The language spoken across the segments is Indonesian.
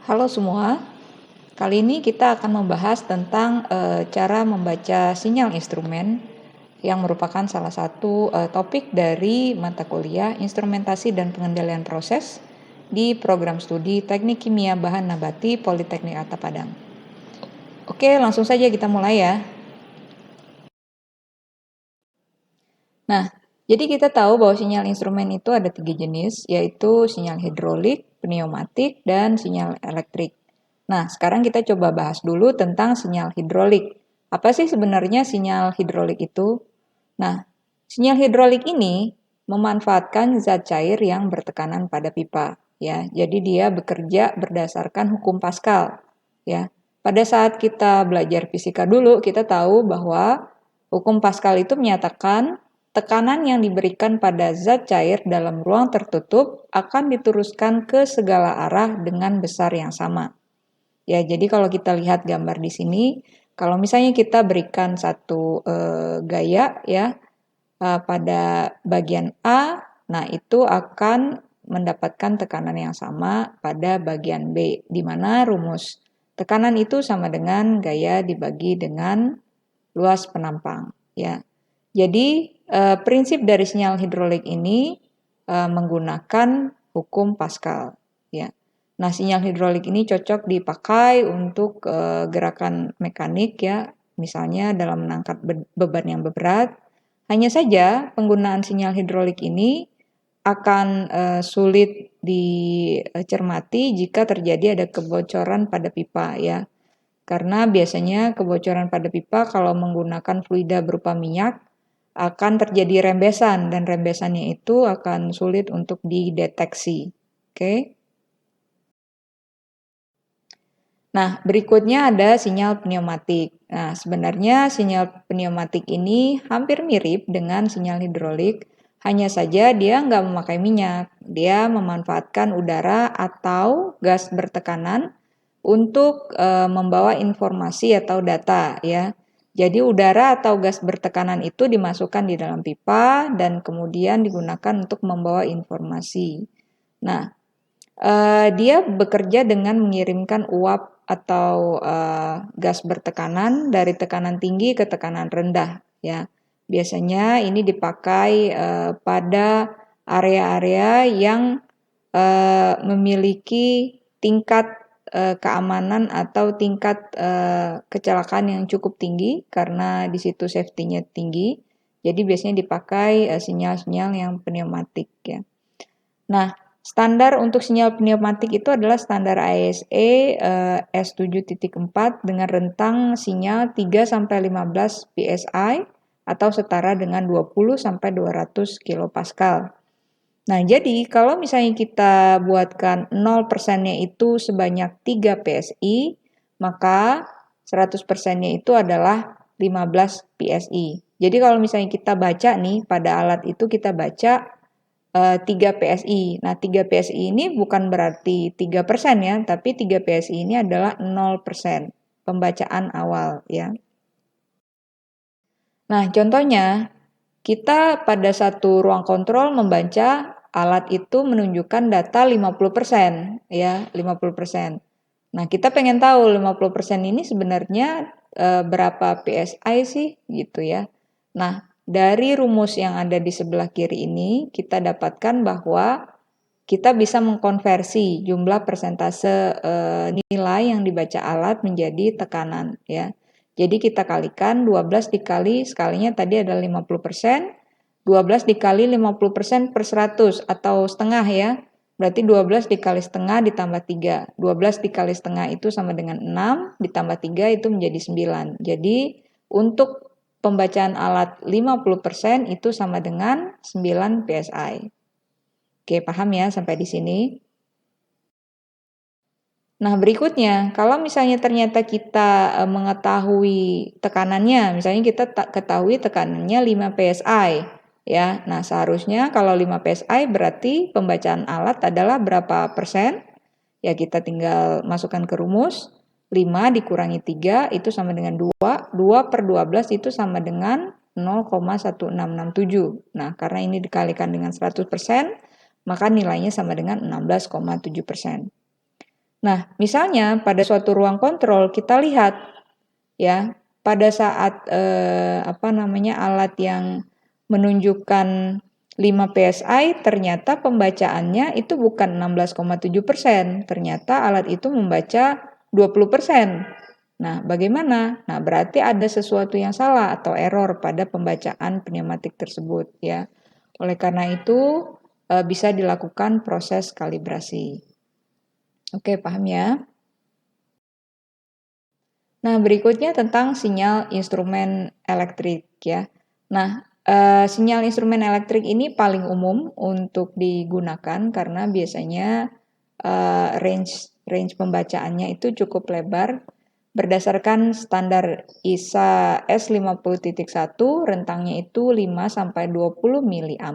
Halo semua, kali ini kita akan membahas tentang cara membaca sinyal instrumen yang merupakan salah satu topik dari mata kuliah Instrumentasi dan Pengendalian Proses di program studi Teknik Kimia Bahan Nabati Politeknik Atta Padang. Oke, langsung saja kita mulai ya. Nah, jadi kita tahu bahwa sinyal instrumen itu ada 3 jenis, yaitu sinyal hidrolik, pneumatik, dan sinyal elektrik. Nah, sekarang kita coba bahas dulu tentang sinyal hidrolik. Apa sih sebenarnya sinyal hidrolik itu? Nah, sinyal hidrolik ini memanfaatkan zat cair yang bertekanan pada pipa, ya. Jadi dia bekerja berdasarkan hukum Pascal, ya. Pada saat kita belajar fisika dulu, kita tahu bahwa hukum Pascal itu menyatakan tekanan yang diberikan pada zat cair dalam ruang tertutup akan diteruskan ke segala arah dengan besar yang sama. Ya, jadi kalau kita lihat gambar di sini, kalau misalnya kita berikan satu gaya ya pada bagian A, nah itu akan mendapatkan tekanan yang sama pada bagian B, di mana rumus tekanan itu sama dengan gaya dibagi dengan luas penampang. Ya, jadi prinsip dari sinyal hidrolik ini menggunakan hukum Pascal. Ya. Nah, sinyal hidrolik ini cocok dipakai untuk gerakan mekanik ya, misalnya dalam mengangkat beban yang berat. Hanya saja penggunaan sinyal hidrolik ini akan sulit dicermati jika terjadi ada kebocoran pada pipa ya. Karena biasanya kebocoran pada pipa kalau menggunakan fluida berupa minyak akan terjadi rembesan dan rembesannya itu akan sulit untuk dideteksi. Oke. Nah, berikutnya ada sinyal pneumatik. Nah, sebenarnya sinyal pneumatik ini hampir mirip dengan sinyal hidrolik, hanya saja dia nggak memakai minyak. Dia memanfaatkan udara atau gas bertekanan untuk membawa informasi atau data ya. Jadi udara atau gas bertekanan itu dimasukkan di dalam pipa dan kemudian digunakan untuk membawa informasi. Nah, dia bekerja dengan mengirimkan uap atau gas bertekanan dari tekanan tinggi ke tekanan rendah ya. Biasanya ini dipakai pada area-area yang memiliki tingkat keamanan atau tingkat kecelakaan yang cukup tinggi karena di situ safety-nya tinggi. Jadi biasanya dipakai sinyal-sinyal yang pneumatik ya. Nah, standar untuk sinyal pneumatik itu adalah standar ISA S7.4 dengan rentang sinyal 3 sampai 15 PSI atau setara dengan 20 sampai 200 kilopascal. Nah, jadi kalau misalnya kita buatkan 0%-nya itu sebanyak 3 PSI, maka 100%-nya itu adalah 15 PSI. Jadi kalau misalnya kita baca nih, pada alat itu kita baca 3 PSI. Nah, 3 PSI ini bukan berarti 3% ya, tapi 3 PSI ini adalah 0% pembacaan awal ya. Nah, contohnya kita pada satu ruang kontrol membaca alat itu menunjukkan data 50% ya, 50%. Nah, kita pengen tahu 50% ini sebenarnya berapa PSI sih gitu ya. Nah, dari rumus yang ada di sebelah kiri ini kita dapatkan bahwa kita bisa mengkonversi jumlah persentase nilai yang dibaca alat menjadi tekanan ya. Jadi kita kalikan 12 dikali skalinya tadi adalah 50%, 12 dikali 50% per 100 atau setengah ya. Berarti 12 dikali setengah ditambah 3. 12 dikali setengah itu sama dengan 6, ditambah 3 itu menjadi 9. Jadi untuk pembacaan alat 50% itu sama dengan 9 PSI. Oke, paham ya sampai di sini? Nah, berikutnya, kalau misalnya ternyata kita mengetahui tekanannya, misalnya kita ketahui tekanannya 5 PSI, ya. Nah, seharusnya kalau 5 PSI berarti pembacaan alat adalah berapa persen? Ya, kita tinggal masukkan ke rumus. 5 dikurangi 3 itu sama dengan 2. 2 per 12 itu sama dengan 0,1667. Nah, karena ini dikalikan dengan 100%, maka nilainya sama dengan 16,7%. Nah, misalnya pada suatu ruang kontrol kita lihat ya, pada saat alat yang menunjukkan 5 PSI ternyata pembacaannya itu bukan 16,7%, ternyata alat itu membaca 20%. Nah, bagaimana? Nah, berarti ada sesuatu yang salah atau error pada pembacaan pneumatik tersebut ya. Oleh karena itu bisa dilakukan proses kalibrasi. Oke, paham ya? Nah, berikutnya tentang sinyal instrumen elektrik ya. Nah, sinyal instrumen elektrik ini paling umum untuk digunakan karena biasanya range pembacaannya itu cukup lebar. Berdasarkan standar ISA S50.1, rentangnya itu 5 sampai 20 mA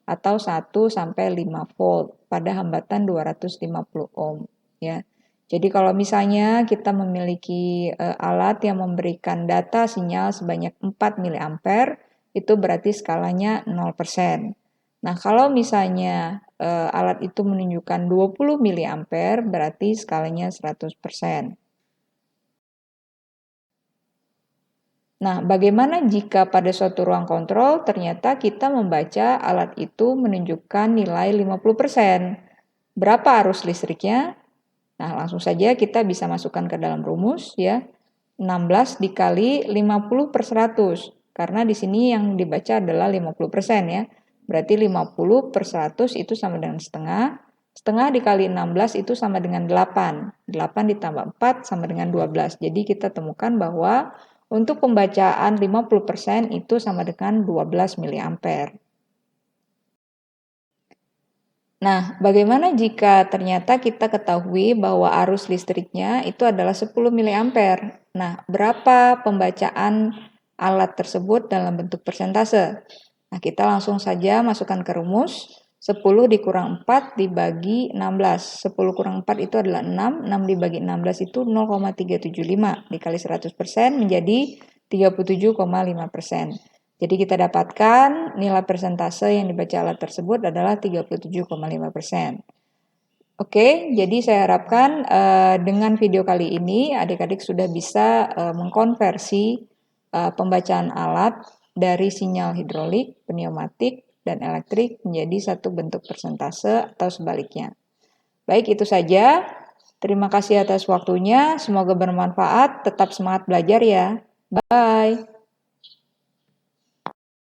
atau 1 sampai 5 volt pada hambatan 250 ohm ya. Jadi kalau misalnya kita memiliki alat yang memberikan data sinyal sebanyak 4 mA, itu berarti skalanya 0%. Nah, kalau misalnya alat itu menunjukkan 20 mA, berarti skalanya 100%. Nah, bagaimana jika pada suatu ruang kontrol ternyata kita membaca alat itu menunjukkan nilai 50%? Berapa arus listriknya? Nah, langsung saja kita bisa masukkan ke dalam rumus ya. 16 dikali 50 per 100. Karena di sini yang dibaca adalah 50% ya. Berarti 50 per 100 itu sama dengan setengah. Setengah dikali 16 itu sama dengan 8. 8 ditambah 4 sama dengan 12. Jadi kita temukan bahwa untuk pembacaan 50% itu sama dengan 12 mA. Nah, bagaimana jika ternyata kita ketahui bahwa arus listriknya itu adalah 10 mA? Nah, berapa pembacaan alat tersebut dalam bentuk persentase? Nah, kita langsung saja masukkan ke rumus. 10 dikurang 4 dibagi 16. 10 kurang 4 itu adalah 6. 6 dibagi 16 itu 0,375. Dikali 100% menjadi 37,5%. Jadi kita dapatkan nilai persentase yang dibaca alat tersebut adalah 37,5%. Oke, jadi saya harapkan dengan video kali ini adik-adik sudah bisa mengkonversi pembacaan alat dari sinyal hidrolik, pneumatik, dan elektrik menjadi satu bentuk persentase atau sebaliknya. Baik, itu saja. Terima kasih atas waktunya. Semoga bermanfaat. Tetap semangat belajar ya. Bye.